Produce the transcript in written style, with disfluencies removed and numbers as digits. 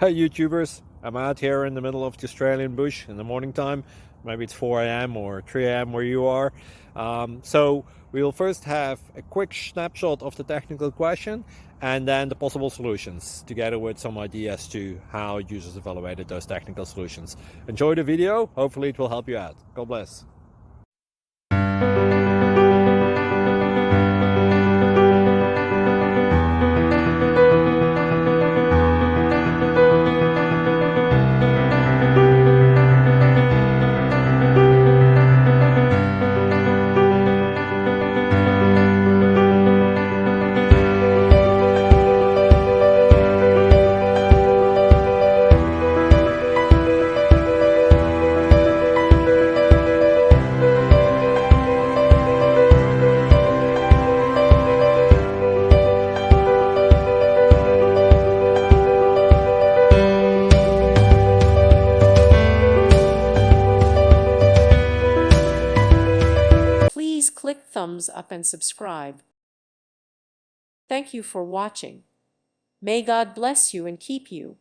Hey YouTubers, I'm out here in the middle of the Australian bush in the morning time. Maybe it's 4 a.m. or 3 a.m. where you are. So we'll first have a quick snapshot of the technical question and then the possible solutions, together with some ideas to how users evaluated those technical solutions. Enjoy the video, hopefully it will help you out. God bless. Please click thumbs up and subscribe. Thank you for watching. May God bless you and keep you.